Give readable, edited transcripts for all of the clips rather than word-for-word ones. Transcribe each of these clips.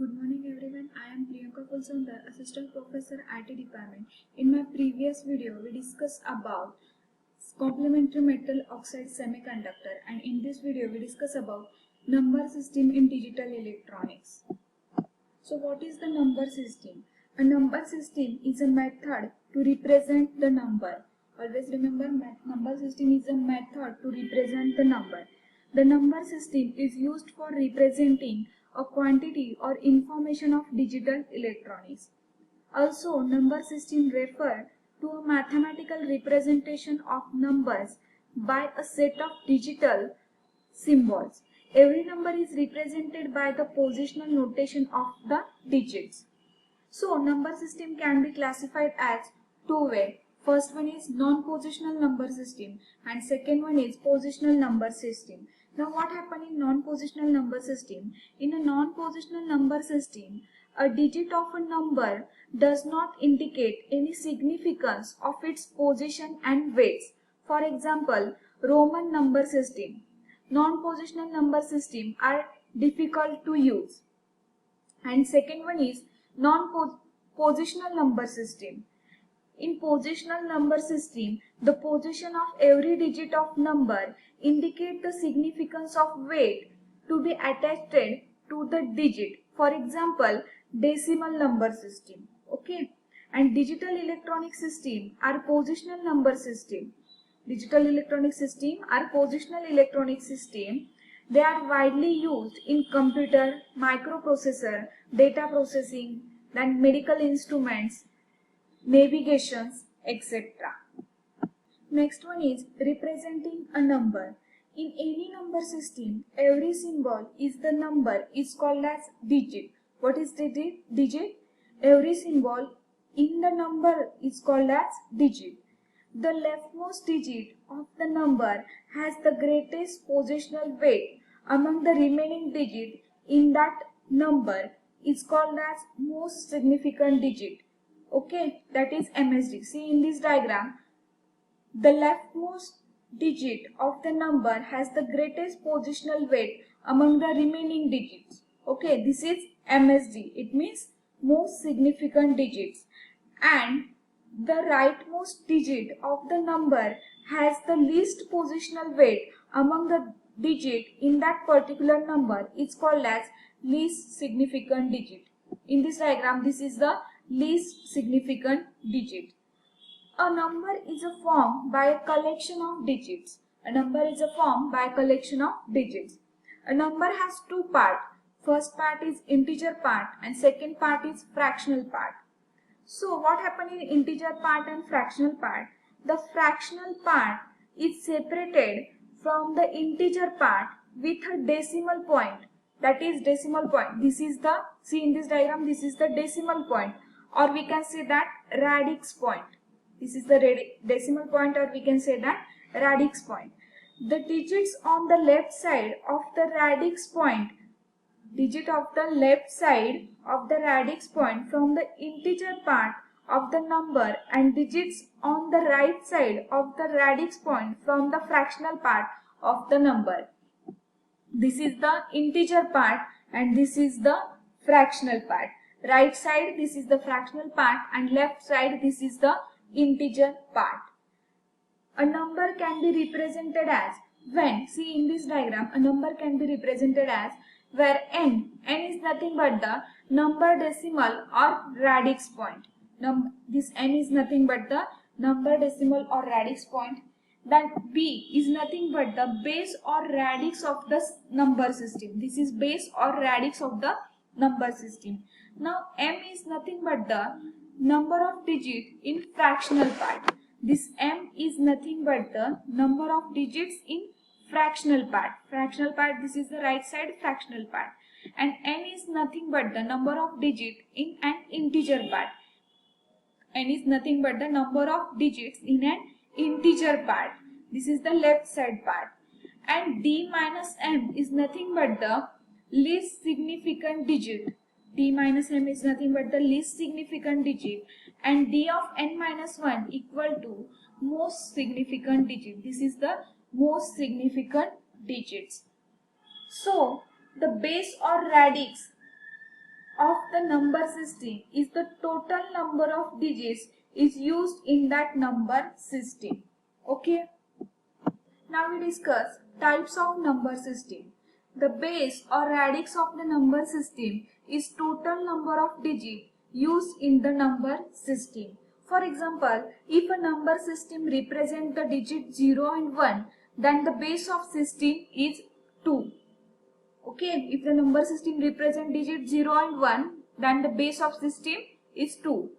Good morning everyone. I am Priyanka Kulsundar, Assistant Professor IT Department. In my previous video, we discussed about complementary metal oxide semiconductor, and in this video, we discuss about number system in digital electronics. So what is the number system? A number system is a method to represent the number. Always remember, number system is a method to represent the number. The number system is used for representing a quantity or information of digital electronics. Also, number system refer to a mathematical representation of numbers by a set of digital symbols. Every number is represented by the positional notation of the digits. So, number system can be classified as two-way. First one is non-positional number system and second one is positional number system. Now, what happens in non-positional number system? In a non-positional number system, a digit of a number does not indicate any significance of its position and weights. For example, Roman number system. Non-positional number system are difficult to use. And second one is non-positional number system. In positional number system, the position of every digit of number indicate the significance of weight to be attached to the digit. For example, decimal number system. Okay. And digital electronic system are positional number system. Digital electronic system are positional electronic system. They are widely used in computer, microprocessor, data processing, then medical instruments, navigations, etc. Next one is representing a number. In any number system, every symbol is the number is called as digit. What is digit? Every symbol in the number is called as digit. The leftmost digit of the number has the greatest positional weight among the remaining digits in that number is called as most significant digit. Okay, that is MSD. See in this diagram, the leftmost digit of the number has the greatest positional weight among the remaining digits. Okay, this is MSD. It means most significant digits. And the rightmost digit of the number has the least positional weight among the digit in that particular number. It's called as least significant digit. In this diagram, this is the least significant digit. A number is formed by a collection of digits. A number is formed by a collection of digits. A number has two parts. First part is integer part and second part is fractional part. So what happens in integer part and fractional part? The fractional part is separated from the integer part with a decimal point. That is decimal point. This is the, see in this diagram, this is the decimal point, or we can say that radix point. This is the decimal point, or we can say that radix point. The digits on the left side of the radix point, digit of the left side of the radix point from the integer part of the number and digits on the right side of the radix point from the fractional part of the number. This is the integer part and this is the fractional part. Right side, this is the fractional part, and left side, this is the integer part. A number can be represented as when, see in this diagram, a number can be represented as where n is nothing but the number decimal or radix point. This n is nothing but the number decimal or radix point. Then b is nothing but the base or radix of the number system. This is base or radix of the number system. Now m is nothing but the number of digits in fractional part. This m is nothing but the number of digits in fractional part. Fractional part, this is the right side fractional part. And n is nothing but the number of digits in an integer part. N is nothing but the number of digits in an integer part. This is the left side part. And d minus m is nothing but the least significant digit. D minus m is nothing but the least significant digit. And d of n minus 1 equal to most significant digit. This is the most significant digits. So, the base or radix of the number system is the total number of digits is used in that number system. Okay. Now we discuss types of number system. The base or radix of the number system is total number of digits used in the number system. For example, if a number system represents the digit 0 and 1, then the base of system is 2. Okay, if the number system represents digit 0 and 1, then the base of system is 2.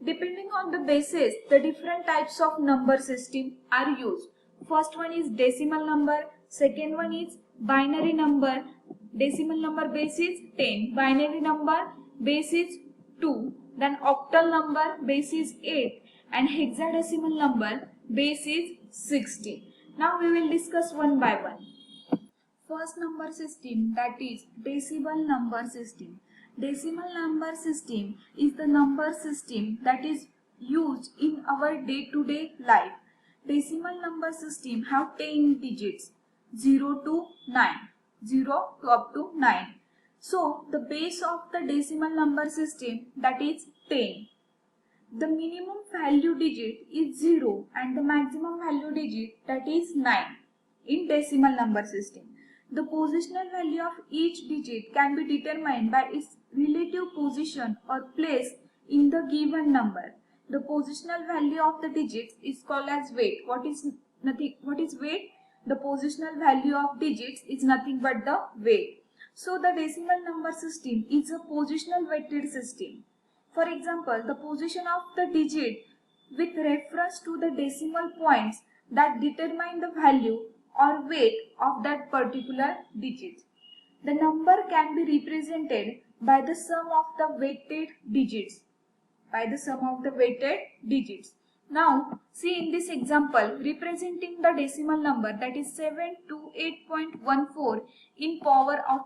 Depending on the bases, the different types of number system are used. First one is decimal number, second one is binary number. Decimal number base is 10, binary number base is 2, then octal number base is 8 and hexadecimal number base is 60. Now we will discuss one by one. First number system, that is decimal number system. Decimal number system is the number system that is used in our day-to-day life. Decimal number system have 10 digits, 0 to 9, 0 to up to 9. So the base of the decimal number system, that is 10. The minimum value digit is 0 and the maximum value digit, that is 9 in decimal number system. The positional value of each digit can be determined by its relative position or place in the given number. The positional value of the digits is called as weight. What is weight? The positional value of digits is nothing but the weight. So the decimal number system is a positional weighted system. For example, the position of the digit with reference to the decimal points that determine the value or weight of that particular digit. The number can be represented by the sum of the weighted digits. Now, see in this example, representing the decimal number, that is 728.14 in power of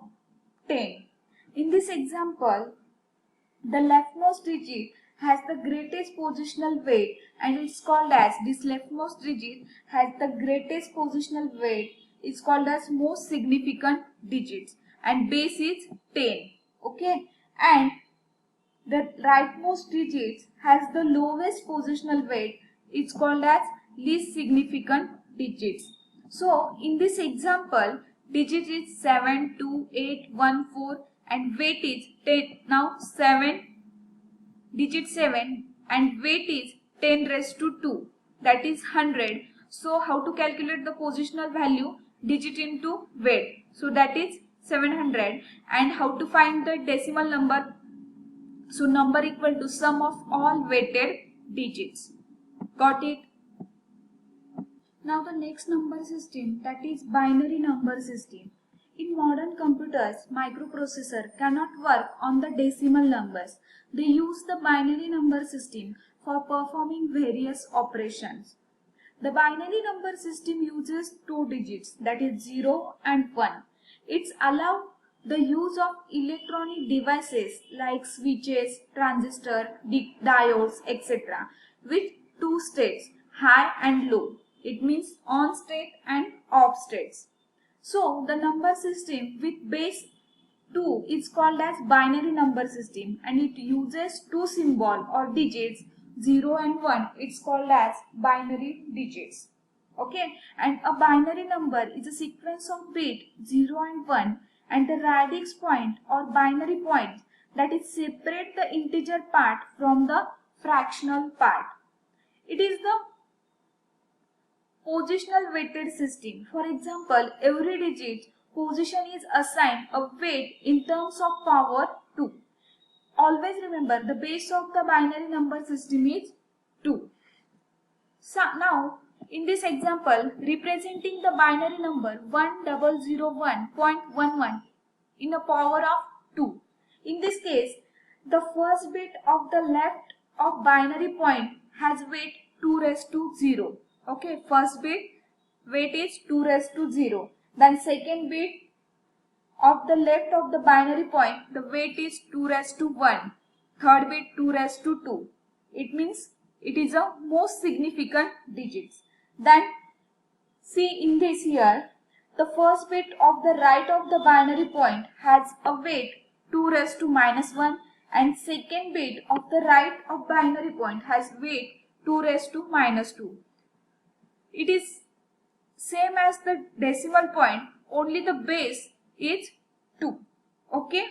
10. In this example, the leftmost digit has the greatest positional weight and it's called as, this leftmost digit has the greatest positional weight, it's called as most significant digits and base is 10. Okay, and the rightmost digit has the lowest positional weight, it's called as least significant digits. So in this example, digit is 72814 and weight is 10. Now digit 7 and weight is 10 raised to 2, that is 100. So how to calculate the positional value? Digit into weight, so that is 700. And how to find the decimal number? So number equal to sum of all weighted digits. Got it? Now the next number system, that is binary number system. In modern computers, microprocessor cannot work on the decimal numbers. They use the binary number system for performing various operations. The binary number system uses two digits, that is 0 and 1. It's allowed the use of electronic devices like switches, transistor, diodes, etc. with two states, high and low. It means on state and off states. So the number system with base 2 is called as binary number system and it uses two symbols or digits 0 and 1. It's called as binary digits. Okay, and a binary number is a sequence of bits 0 and 1 and the radix point or binary point that is separate the integer part from the fractional part. It is the positional weighted system. For example, every digit position is assigned a weight in terms of power 2. Always remember the base of the binary number system is 2. So now in this example, representing the binary number 1001.11 in a power of 2. In this case, the first bit of the left of binary point has weight 2 raised to 0. Okay, first bit weight is 2 raised to 0. Then second bit of the left of the binary point, the weight is 2 raised to 1. Third bit 2 raised to 2. It means it is a most significant digits. Then see in this here, the first bit of the right of the binary point has a weight 2 raised to -1. and second bit of the right of binary point has weight 2 raised to minus 2. It is same as the decimal point, only the base is 2. Okay.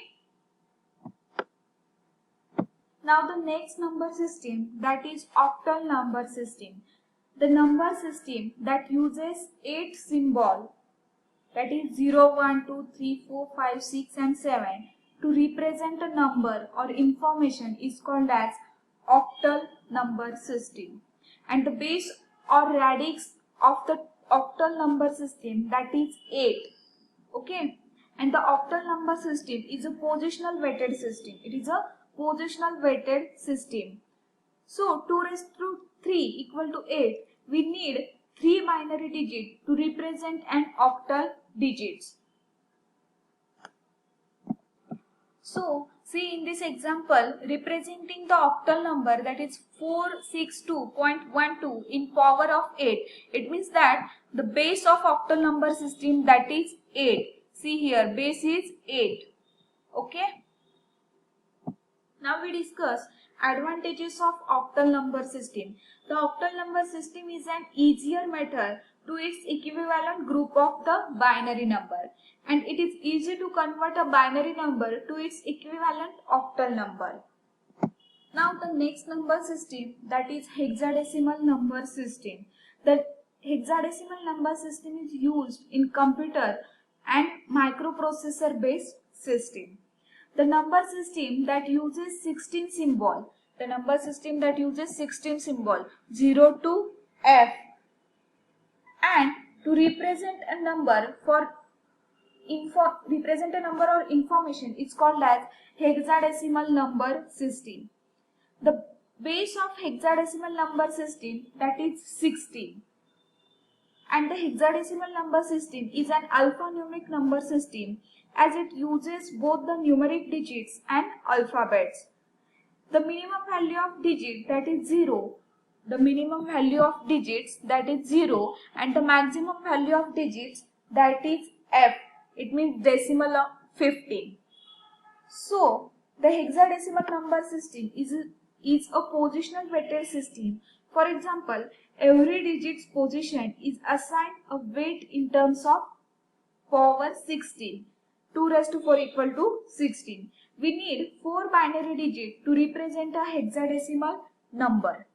Now the next number system, that is octal number system. The number system that uses 8 symbol, that is 0, 1, 2, 3, 4, 5, 6 and 7 to represent a number or information is called as octal number system. And the base or radix of the octal number system, that is 8. Okay. And the octal number system is a positional weighted system. It is a positional weighted system. So 2 raised to 3 equal to 8. We need 3 binary digits to represent an octal digits. So see in this example, representing the octal number, that is 462.12 in power of 8. It means that the base of octal number system, that is 8. See here, base is 8. Okay. Now we discuss advantages of octal number system. The octal number system is an easier method to its equivalent group of the binary number, and it is easy to convert a binary number to its equivalent octal number. Now the next number system, that is hexadecimal number system. The hexadecimal number system is used in computer and microprocessor based system. The number system that uses 16 symbol, 0 to F, and to represent a number or information is called as hexadecimal number system. The base of hexadecimal number system, that is 16. And the hexadecimal number system is an alphanumeric number system, as it uses both the numeric digits and alphabets. The minimum value of digit, that is 0. The minimum value of digits, that is 0, and the maximum value of digits, that is F. It means decimal of 15. So the hexadecimal number system is a positional weighted system. For example, every digit's position is assigned a weight in terms of power 16. 2 raised to 4 equal to 16. We need 4 binary digits to represent a hexadecimal number.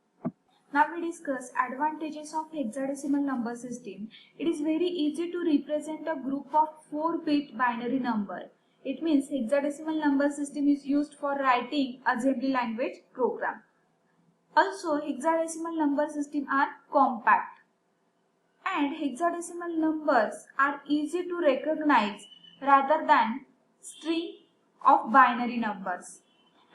Now we discuss advantages of hexadecimal number system. It is very easy to represent a group of 4-bit binary number. It means hexadecimal number system is used for writing assembly language program. Also, hexadecimal number system are compact, and hexadecimal numbers are easy to recognize rather than string of binary numbers,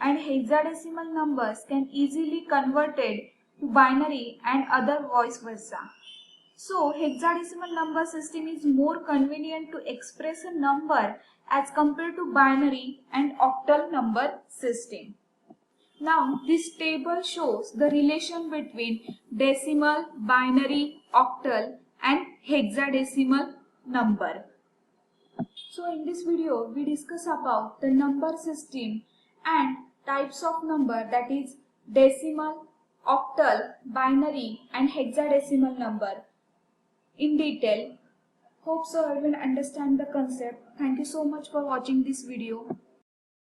and hexadecimal numbers can easily converted to binary and other vice versa. So hexadecimal number system is more convenient to express a number as compared to binary and octal number system. Now this table shows the relation between decimal, binary, octal and hexadecimal number. So in this video we discuss about the number system and types of number, that is decimal, octal, binary and hexadecimal number in detail. Hope so everyone understand the concept. Thank you so much for watching this video.